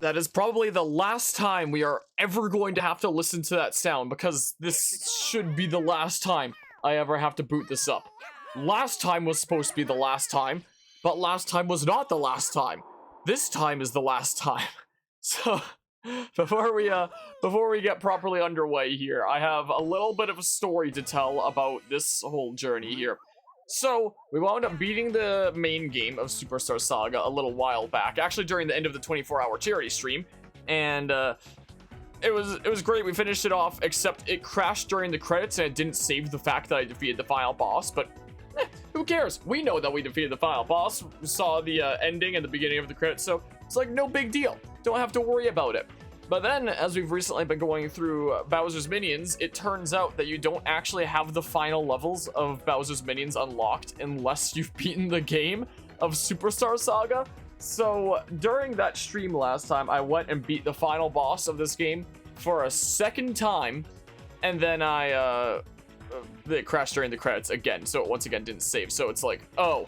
That is probably the last time we are ever going to have to listen to that sound, because this should be the last time I ever have to boot this up. Last time was supposed to be the last time, but last time was not the last time. This time is the last time. So before we get properly underway here, I have a little bit of a story to tell about this whole journey here. So, we wound up beating the main game of Superstar Saga a little while back, actually during the end of the 24-hour charity stream, and it was great. We finished it off, except it crashed during the credits and it didn't save the fact that I defeated the final boss, but who cares? We know that we defeated the final boss. We saw the ending and the beginning of the credits, so it's like no big deal. Don't have to worry about it. But then, as we've recently been going through Bowser's Minions, it turns out that you don't actually have the final levels of Bowser's Minions unlocked unless you've beaten the game of Superstar Saga. So, during that stream last time, I went and beat the final boss of this game for a second time, and then it crashed during the credits again, so it once again didn't save. So it's like, oh,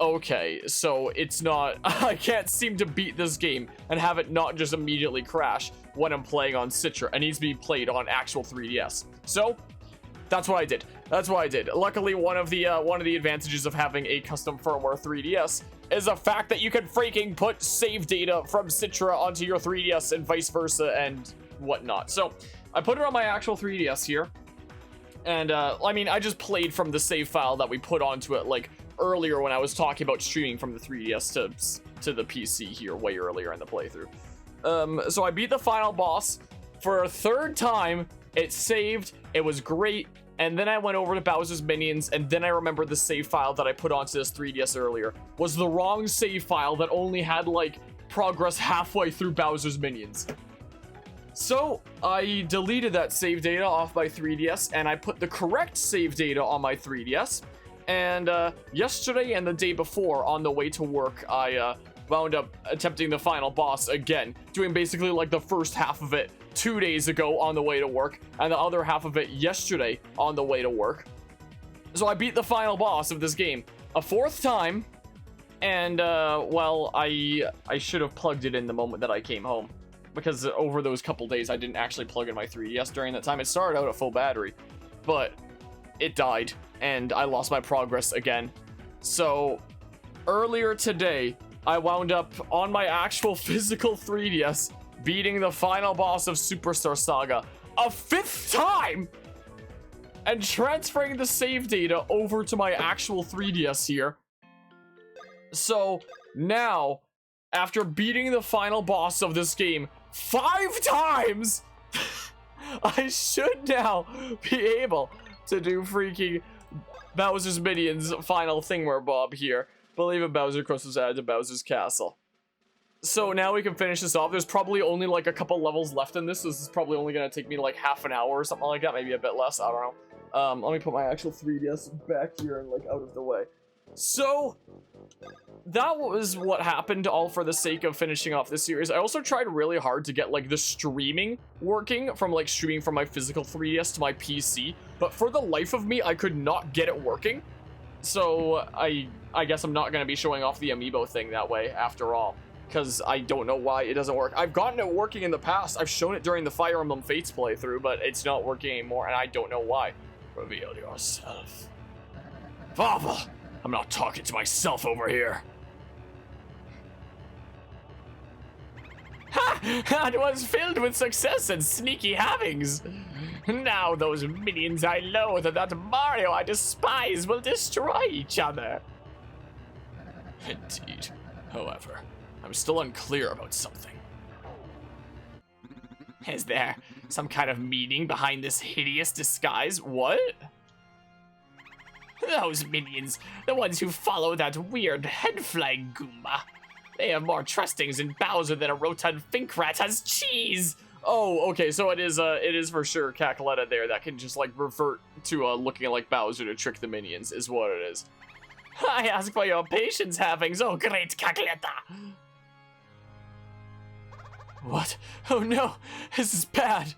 okay, so it's not, I can't seem to beat this game and have it not just immediately crash when I'm playing on Citra. It needs to be played on actual 3DS. So that's what I did. Luckily, one of the advantages of having a custom firmware 3DS is the fact that you can freaking put save data from Citra onto your 3DS and vice versa and whatnot. So I put it on my actual 3DS here, and I mean, I just played from the save file that we put onto it like earlier when I was talking about streaming from the 3DS to the PC here way earlier in the playthrough. So I beat the final boss for a third time. It saved, it was great, and then I went over to Bowser's Minions, and then I remembered the save file that I put onto this 3DS earlier was the wrong save file that only had like progress halfway through Bowser's Minions. So I deleted that save data off my 3DS, and I put the correct save data on my 3DS. And yesterday and the day before, on the way to work, I wound up attempting the final boss again, doing basically like the first half of it 2 days ago on the way to work, and the other half of it yesterday on the way to work. So I beat the final boss of this game a fourth time, and well, I should have plugged it in the moment that I came home, because over those couple days I didn't actually plug in my 3DS during that time. It started out at full battery, but it died, and I lost my progress again. So earlier today, I wound up on my actual physical 3DS beating the final boss of Superstar Saga a fifth time and transferring the save data over to my actual 3DS here. So now, after beating the final boss of this game 5 times, I should now be able to do freaking Bowser's Minions final thingamabob here. Believe it, Bowser Crust was added to Bowser's Castle. So now we can finish this off. There's probably only like a couple levels left in this. So this is probably only going to take me like half an hour or something like that. Maybe a bit less. I don't know. Let me put my actual 3DS back here and like out of the way. So that was what happened, all for the sake of finishing off this series. I also tried really hard to get like the streaming working from like streaming from my physical 3DS to my PC, but for the life of me I could not get it working. So I guess I'm not going to be showing off the amiibo thing that way after all, because I don't know why it doesn't work. I've gotten it working in the past. I've shown it during the Fire Emblem Fates playthrough, but it's not working anymore, and I don't know why. Reveal yourself. Father! I'm not talking to myself over here. Ha! That was filled with success and sneaky havings. Now those minions I loathe and that Mario I despise will destroy each other. Indeed. However, I'm still unclear about something. Is there some kind of meaning behind this hideous disguise? What? Those minions, the ones who follow that weird head-flying Goomba. They have more trustings in Bowser than a rotund Finkrat has cheese. Oh, okay, so it is for sure Cackletta there that can just like revert to looking like Bowser to trick the minions, is what it is. I ask for your patience, Havings, oh great Cackletta. What? Oh no, this is bad.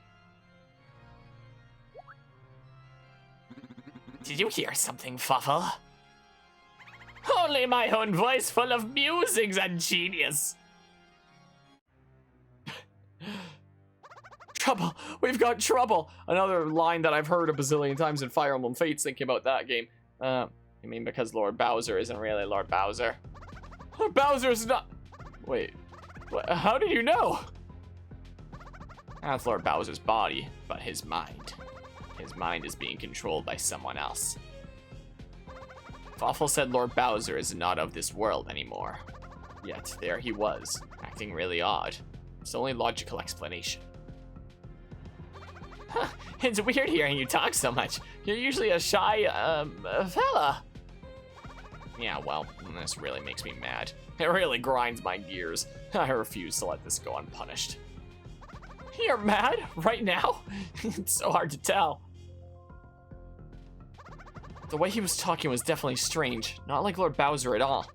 Did you hear something, Fuffle? Only my own voice full of musings and genius. Trouble! We've got trouble! Another line that I've heard a bazillion times in Fire Emblem Fates thinking about that game. I mean, because Lord Bowser isn't really Lord Bowser. Lord Bowser is not... Wait. What? How did you know? That's Lord Bowser's body, but his mind. His mind is being controlled by someone else. Fawful said Lord Bowser is not of this world anymore. Yet, there he was, acting really odd. It's the only logical explanation. Huh, it's weird hearing you talk so much. You're usually a shy, fella. Yeah, well, this really makes me mad. It really grinds my gears. I refuse to let this go unpunished. You're mad? Right now? It's so hard to tell. The way he was talking was definitely strange. Not like Lord Bowser at all.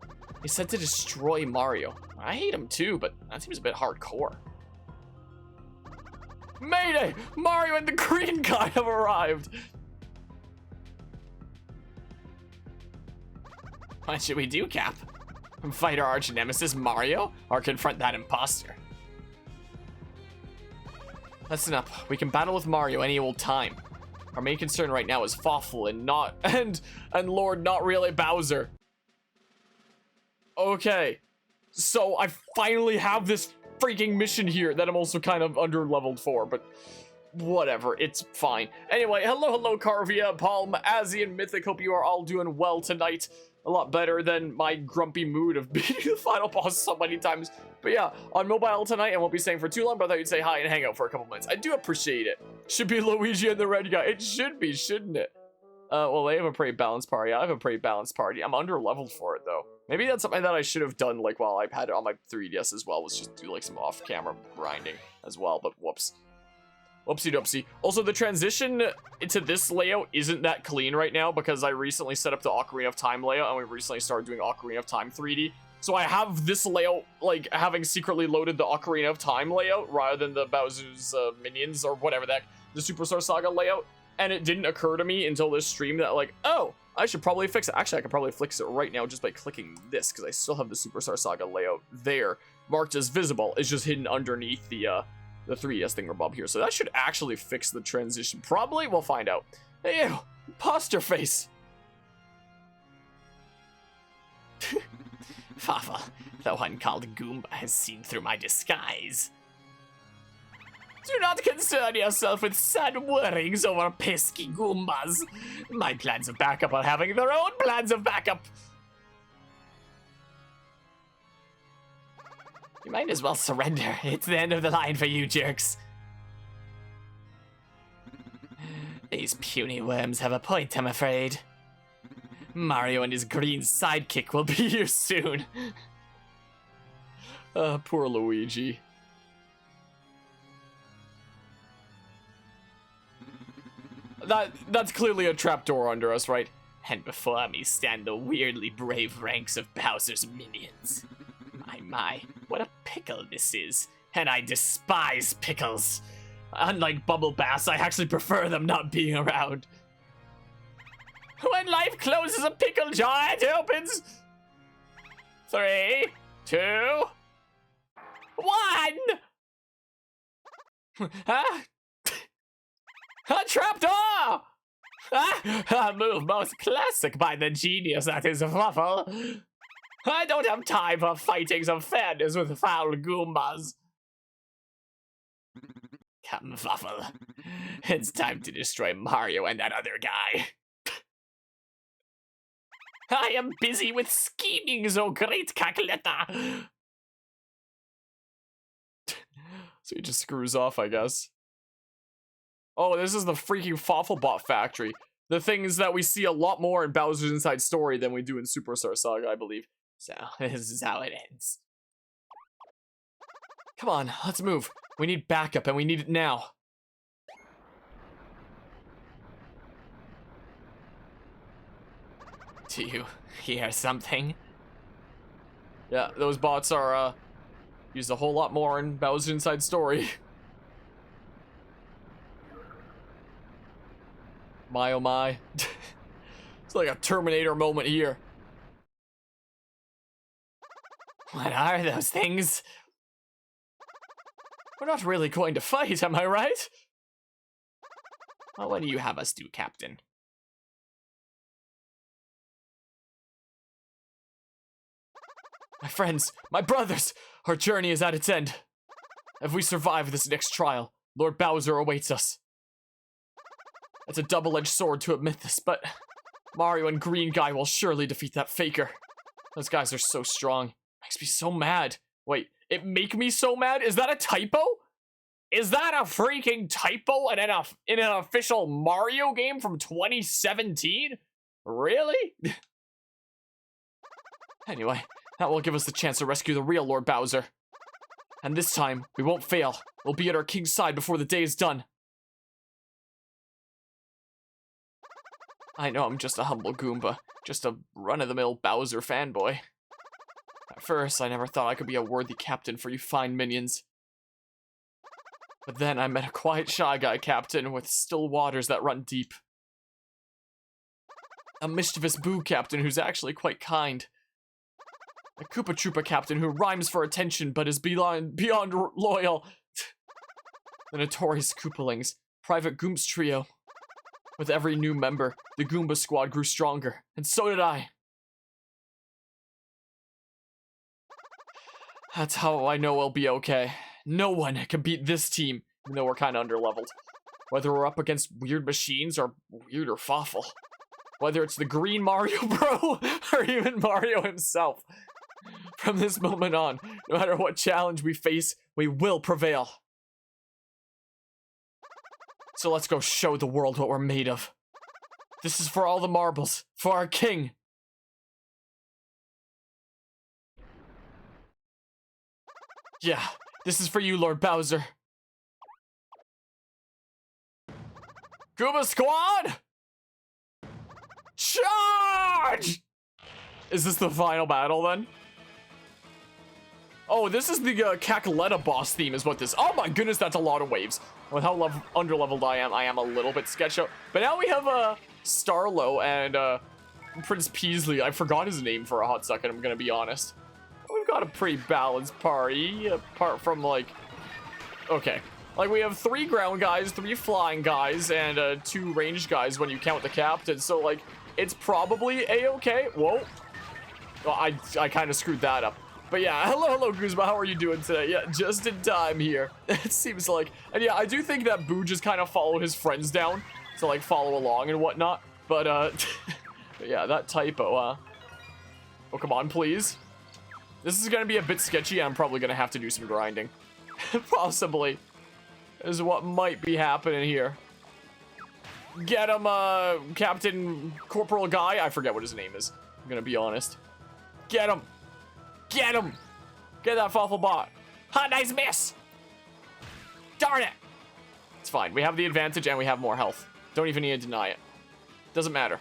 He said to destroy Mario. I hate him too, but that seems a bit hardcore. Mayday! Mario and the green guy have arrived! What should we do, Cap? Fight our arch nemesis Mario, or confront that imposter? Listen up. We can battle with Mario any old time. Our main concern right now is Fawful and Lord not really Bowser. Okay. So I finally have this freaking mission here that I'm also kind of under-leveled for, but whatever, it's fine. Anyway, hello, Carvia, Palm, Azzy, and Mythic. Hope you are all doing well tonight. A lot better than my grumpy mood of beating the final boss so many times. But yeah, on mobile tonight, I won't be staying for too long, but I thought you'd say hi and hang out for a couple minutes. I do appreciate it. Should be Luigi and the red guy. It should be, shouldn't it? Well, they have a pretty balanced party. I have a pretty balanced party. I'm under-leveled for it, though. Maybe that's something that I should have done, like, while I had it on my 3DS as well, was just do, like, some off-camera grinding as well, but whoops. Whoopsie-doopsie. Also, the transition into this layout isn't that clean right now because I recently set up the Ocarina of Time layout, and we recently started doing Ocarina of Time 3D. So I have this layout, like, having secretly loaded the Ocarina of Time layout rather than the Bowser's minions or whatever that, the Superstar Saga layout. And it didn't occur to me until this stream that, like, oh, I should probably fix it. Actually, I could probably fix it right now just by clicking this, because I still have the Superstar Saga layout there, marked as visible. It's just hidden underneath the 3DS thingamabob here. So that should actually fix the transition. Probably, we'll find out. Hey, ew, imposter face. Fafa, the one called Goomba has seen through my disguise. Do not concern yourself with sad worries over pesky Goombas. My plans of backup are having their own plans of backup. You might as well surrender. It's the end of the line for you jerks. These puny worms have a point, I'm afraid. Mario and his green sidekick will be here soon. Poor Luigi. That's clearly a trapdoor under us, right? And before me stand the weirdly brave ranks of Bowser's minions. My, what a pickle this is. And I despise pickles. Unlike Bubble Bass, I actually prefer them not being around. When life closes a pickle jar, it opens. 3, 2, 1! Huh? A trapdoor! A move most classic by the genius that is Fluffle. I don't have time for fighting some fairness with foul Goombas. Come, Fluffle. It's time to destroy Mario and that other guy. I am busy with scheming, so great Cacletta. So he just screws off, I guess. Oh, this is the freaking Fawflebot factory. The things that we see a lot more in Bowser's Inside Story than we do in Superstar Saga, I believe. So, this is how it ends. Come on, let's move. We need backup, and we need it now. Do you hear something? Yeah, those bots are, used a whole lot more in Bowser's Inside Story. My oh my. It's like a Terminator moment here. What are those things? We're not really going to fight, am I right? Well, what do you have us do, Captain? My friends, my brothers, our journey is at its end. If we survive this next trial, Lord Bowser awaits us. It's a double-edged sword to admit this, but Mario and Green Guy will surely defeat that faker. Those guys are so strong. Makes me so mad. Wait, it make me so mad? Is that a typo? Is that a freaking typo in an official Mario game from 2017? Really? Anyway, that will give us the chance to rescue the real Lord Bowser. And this time, we won't fail. We'll be at our king's side before the day is done. I know I'm just a humble Goomba, just a run-of-the-mill Bowser fanboy. At first, I never thought I could be a worthy captain for you fine minions. But then I met a quiet, shy guy captain with still waters that run deep. A mischievous Boo captain who's actually quite kind. A Koopa Troopa captain who rhymes for attention but is beyond loyal. The notorious Koopalings, Private Goomps trio. With every new member, the Goomba squad grew stronger, and so did I. That's how I know we'll be okay. No one can beat this team, even though we're kind of underleveled. Whether we're up against weird machines or weirder Fawful. Whether it's the green Mario Bro or even Mario himself. From this moment on, no matter what challenge we face, we will prevail. So let's go show the world what we're made of. This is for all the marbles, for our king. Yeah, this is for you, Lord Bowser. Goomba Squad! Charge! Is this the final battle then? Oh, this is the Kakaleta boss theme is what this. Oh my goodness, that's a lot of waves. With how underleveled I am a little bit sketched out. But now we have Starlo and Prince Peasley. I forgot his name for a hot second, I'm gonna be honest. We've got a pretty balanced party, apart from like... Okay. Like, we have 3 ground guys, 3 flying guys, and 2 ranged guys when you count the captain. So, like, it's probably a-okay. Whoa. Well, I kind of screwed that up. But yeah, hello, Guzma. How are you doing today? Yeah, just in time here. It seems like. And yeah, I do think that Boo just kind of followed his friends down to, like, follow along and whatnot. But, but yeah, that typo, Oh, come on, please. This is going to be a bit sketchy. I'm probably going to have to do some grinding. Possibly. Is what might be happening here. Get him, Captain Corporal Guy. I forget what his name is. I'm going to be honest. Get him. Get him! Get that Fawful bot. Ha, nice miss! Darn it! It's fine. We have the advantage and we have more health. Don't even need to deny it. Doesn't matter.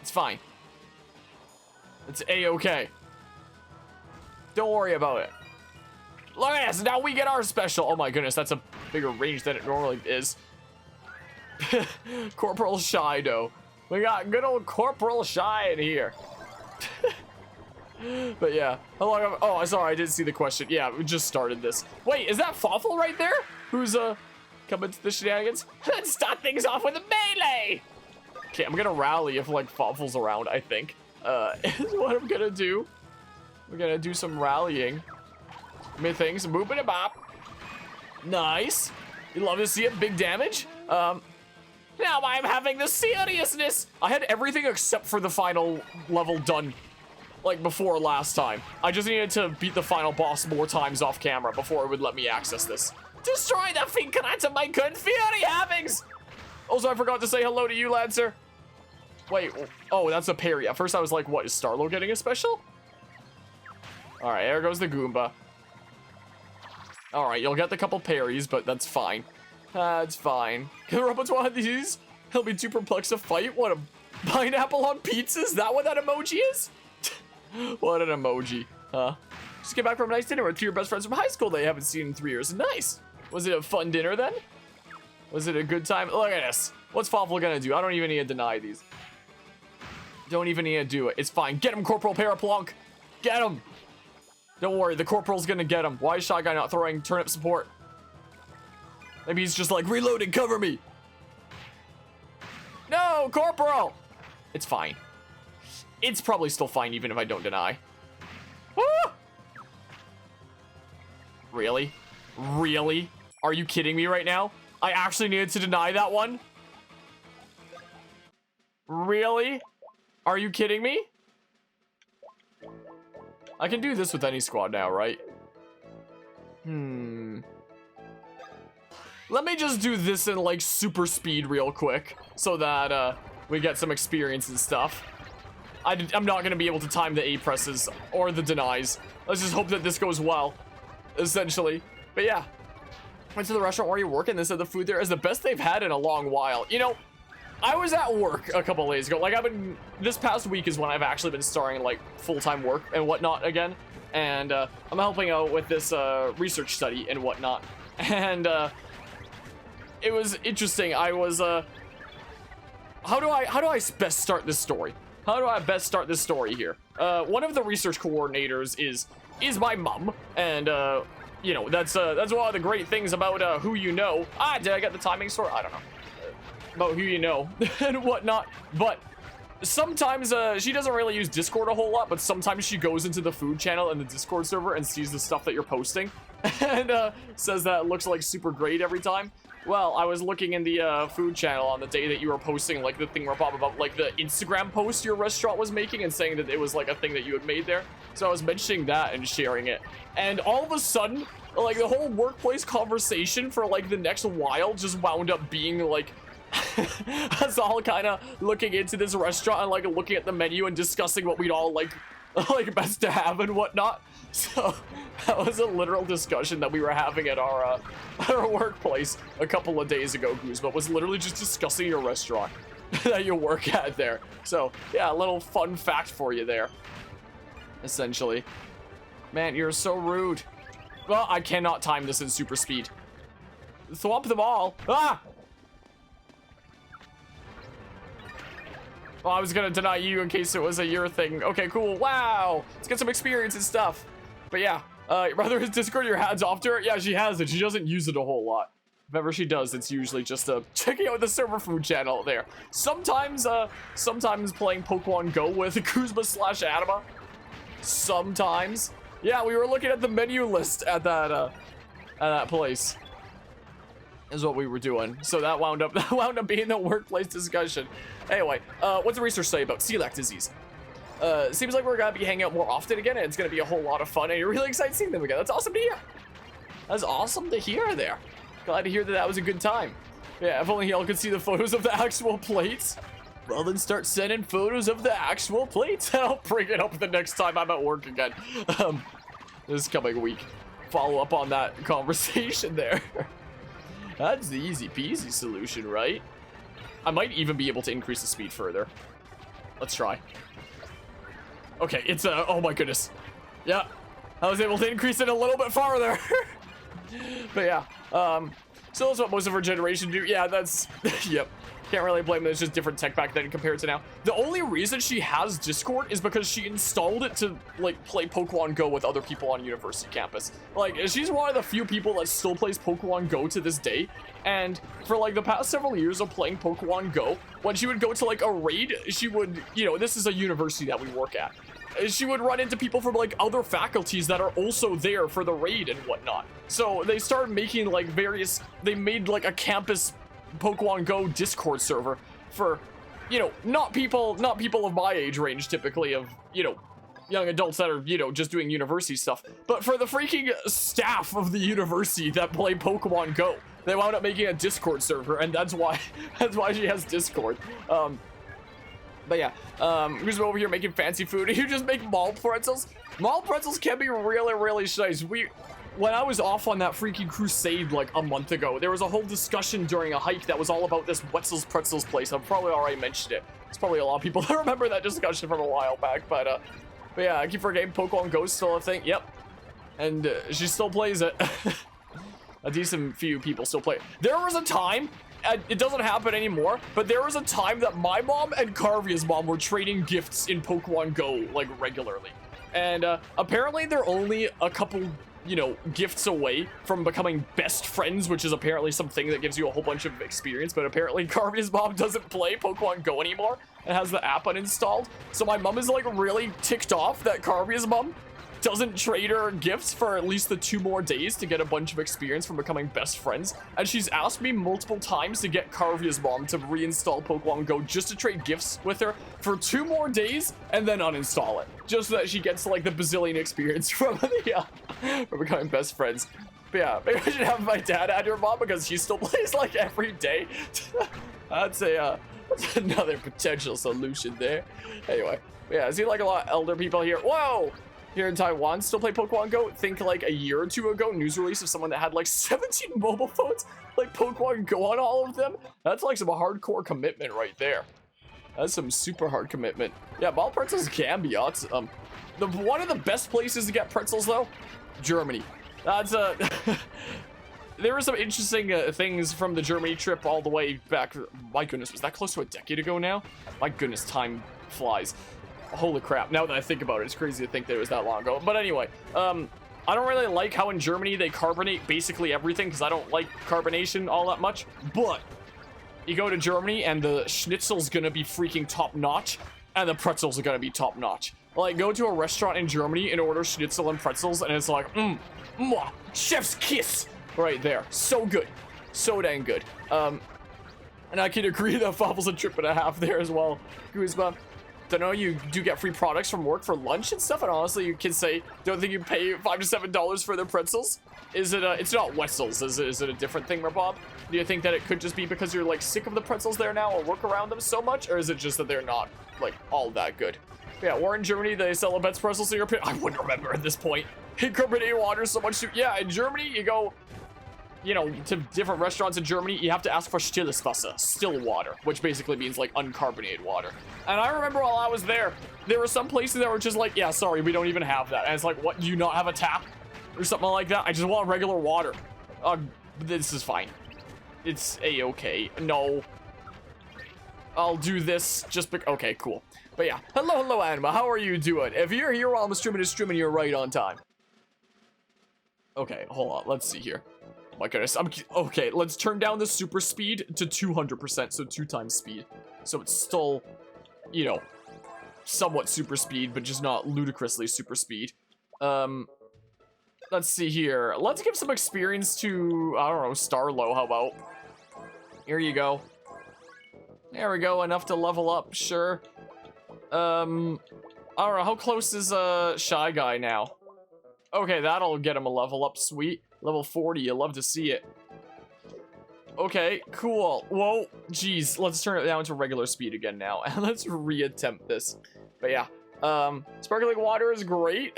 It's fine. It's a-okay. Don't worry about it. Look at this! Now we get our special! Oh my goodness, that's a bigger range than it normally is. Corporal Shido. We got good old Corporal Shy in here. But yeah, how long oh, sorry, I didn't see the question. Yeah, we just started this. Wait, is that Fawful right there? Who's, coming to the shenanigans? Let's start things off with a melee! Okay, I'm gonna rally if, like, Fawful's around, I think. Is what I'm gonna do. We're gonna do some rallying. Mid things, boop and a bop. Nice. You love to see it, big damage. Now I'm having the seriousness. I had everything except for the final level done. Like before last time. I just needed to beat the final boss more times off camera before it would let me access this. Destroy the Fincrats of my good Fury Havings! Also, I forgot to say hello to you, Lancer. Wait, oh, that's a parry. At first I was like, what, is Starlo getting a special? Alright, there goes the Goomba. Alright, you'll get the couple parries, but that's fine. That's fine. Can the robots want these? He'll be too perplexed to fight? What, a pineapple on pizza? Is that what that emoji is? What an emoji, huh? Just get back from a nice dinner with 2 of your best friends from high school they haven't seen in 3 years. Nice. Was it a fun dinner then? Was it a good time? Look at this. What's Fawful gonna do? I don't even need to deny these. Don't even need to do it. It's fine. Get him, Corporal Paraplonk. Get him. Don't worry, the Corporal's gonna get him. Why is Shy Guy not throwing turnip support? Maybe he's just like, reloading, cover me. No, Corporal. It's fine. It's probably still fine even if I don't deny. Ah! Really? Really? Are you kidding me right now? I actually needed to deny that one? Really? Are you kidding me? I can do this with any squad now, right? Let me just do this in, like, super speed real quick, so that, we get some experience and stuff. I'm not gonna be able to time the A presses or the denies. Let's just hope that this goes well, essentially. But yeah. Went to the restaurant where you're working. They said the food there is the best they've had in a long while. You know, I was at work a couple days ago. Like, this past week is when I've actually been starting, like, full-time work and whatnot again. And, I'm helping out with this, research study and whatnot. And, it was interesting. I was, how do I best start this story? How do I best start this story here? One of the research coordinators is my mom, and, you know, that's one of the great things about, who you know. Did I get the timing store? I don't know. About who you know and whatnot. But sometimes, she doesn't really use Discord a whole lot, but sometimes she goes into the food channel and the Discord server and sees the stuff that you're posting and, says that it looks like super great every time. Well, I was looking in the, food channel on the day that you were posting, like, the thing about, like, the Instagram post your restaurant was making and saying that it was, like, a thing that you had made there. So I was mentioning that and sharing it. And all of a sudden, like, the whole workplace conversation for, like, the next while just wound up being, like, us all kind of looking into this restaurant and, like, looking at the menu and discussing what we'd all, like, best to have and whatnot. So that was a literal discussion that we were having at our workplace a couple of days ago. Guzma was literally just discussing your restaurant that you work at there. So yeah, a little fun fact for you there, essentially. Man, you're so rude. Well, I cannot time this in super speed. Thwomp them all. Ah! Well, I was gonna deny you in case it was a your thing. Okay, cool. Wow. Let's get some experience and stuff. But yeah, rather has Discord your hands off to her? Yeah, she has it. She doesn't use it a whole lot. If ever she does, it's usually just checking out the server food channel there. Sometimes playing Pokemon Go with Kuzma/Anima. Sometimes. Yeah, we were looking at the menu list at that place. Is what we were doing. So that wound up being the workplace discussion. Anyway, what's the research say about celiac disease? Seems like we're gonna be hanging out more often again, and it's gonna be a whole lot of fun, and you're really excited seeing them again. That's awesome to hear. That's awesome to hear there. Glad to hear that was a good time. Yeah, if only y'all could see the photos of the actual plates. Well, then start sending photos of the actual plates. I'll bring it up the next time I'm at work again. This coming week. Follow up on that conversation there. That's the easy peasy solution, right? I might even be able to increase the speed further. Let's try. Okay, it's oh my goodness. Yeah, I was able to increase it a little bit farther. But yeah, so that's what most of our generation do. Yeah, that's, yep. Can't really blame them. It's just different tech back then compared to now. The only reason she has Discord is because she installed it to, like, play Pokemon Go with other people on university campus. Like, she's one of the few people that still plays Pokemon Go to this day. And for, like, the past several years of playing Pokemon Go, when she would go to, like, a raid, she would, you know, this is a university that we work at. She would run into people from, like, other faculties that are also there for the raid and whatnot. So they started making, like, they made, like, a campus Pokemon Go Discord server for, you know, not people of my age range typically, of, you know, young adults that are, you know, just doing university stuff, but for the freaking staff of the university that play Pokemon Go. They wound up making a Discord server, and that's why she has Discord. But yeah, who's over here making fancy food? You just make mall pretzels? Mall pretzels can be really, really nice. When I was off on that freaking crusade like a month ago, there was a whole discussion during a hike that was all about this Wetzel's Pretzels place. I've probably already mentioned it. There's probably a lot of people that remember that discussion from a while back, but yeah, I keep forgetting Pokemon Go is still a thing. Yep. And she still plays it. A decent few people still play it. There was a time, it doesn't happen anymore, but there was a time that my mom and Carvia's mom were trading gifts in Pokemon Go, like, regularly. And apparently they're only a couple you know, gifts away from becoming best friends, which is apparently something that gives you a whole bunch of experience, but apparently Carvia's mom doesn't play Pokemon Go anymore and has the app uninstalled. So my mom is like really ticked off that Carvia's mom doesn't trade her gifts for at least the 2 more days to get a bunch of experience from becoming best friends. And she's asked me multiple times to get Carvia's mom to reinstall Pokemon Go just to trade gifts with her for 2 more days and then uninstall it. Just so that she gets like the bazillion experience from the, from becoming best friends. But yeah, maybe I should have my dad add your mom because she still plays like every day. That's another potential solution there. Anyway, yeah, I see like a lot of elder people here. Whoa! Here in Taiwan still play Pokemon Go. Think like a year or 2 ago, news release of someone that had like 17 mobile phones, like Pokemon Go on all of them. That's like some hardcore commitment right there. That's some super hard commitment. Yeah, ball pretzels can be awesome. One of the best places to get pretzels though, Germany. That's there were some interesting things from the Germany trip all the way back. My goodness, was that close to a decade ago now? My goodness, time flies. Holy crap, now that I think about it, it's crazy to think that it was that long ago. But anyway, I don't really like how in Germany they carbonate basically everything because I don't like carbonation all that much. But you go to Germany and the schnitzel's gonna be freaking top notch and the pretzels are gonna be top notch. Like, go to a restaurant in Germany and order schnitzel and pretzels and it's like, mwah, chef's kiss right there. So good. So dang good. And I can agree that Fobble's a trip and a half there as well. Goosebump. Don't know, you do get free products from work for lunch and stuff, and honestly, you can say, don't think you pay $5 to $7 for their pretzels? Is it, it's not Wetzel's, is it a different thing, Bob? Do you think that it could just be because you're, like, sick of the pretzels there now or work around them so much, or is it just that they're not, like, all that good? Yeah, or in Germany, they sell the best pretzels in your pit. I wouldn't remember at this point. Carbonated water so much too. Yeah, in Germany, you go, you know, to different restaurants in Germany, you have to ask for stilles Wasser, still water, which basically means like uncarbonated water. And I remember while I was there were some places that were just like, yeah, sorry, we don't even have that. And it's like, what, do you not have a tap or something like that? I just want regular water. This is fine. It's a-okay. No. I'll do this just okay, cool. But yeah, hello, Anima, how are you doing? If you're here while I'm streaming, you're right on time. Okay, hold on, let's see here. My goodness, okay, let's turn down the super speed to 200%, so 2 times speed. So it's still, you know, somewhat super speed, but just not ludicrously super speed. Let's see here. Let's give some experience to, I don't know, Starlo, how about? Here you go. There we go, enough to level up, sure. I don't know, how close is, Shy Guy now? Okay, that'll get him a level up, sweet. Level 40, you love to see it. Okay, cool. Whoa, geez, let's turn it down to regular speed again now, and let's reattempt this. But yeah, sparkling water is great.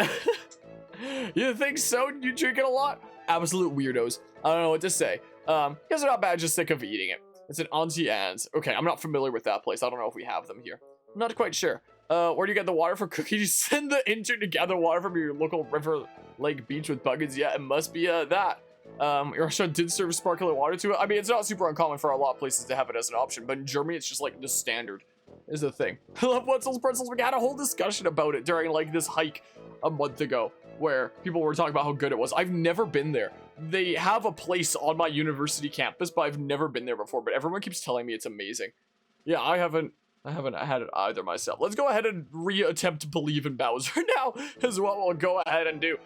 You think so? You drink it a lot? Absolute weirdos. I don't know what to say. Guys are not bad, just sick of eating it. It's an Auntie Anne's. Okay, I'm not familiar with that place. I don't know if we have them here. I'm not quite sure. Where do you get the water for cooking? You send the intern to gather water from your local river, lake, beach with buckets. Yeah, it must be that. Your restaurant did serve sparkling water to it. I mean, it's not super uncommon for a lot of places to have it as an option, but in Germany, it's just like the standard is the thing. I love Wetzel's pretzels. We had a whole discussion about it during like this hike a month ago where people were talking about how good it was. I've never been there. They have a place on my university campus, but I've never been there before, but everyone keeps telling me it's amazing. Yeah, I haven't had it either myself. Let's go ahead and reattempt to believe in Bowser now is what we'll go ahead and do.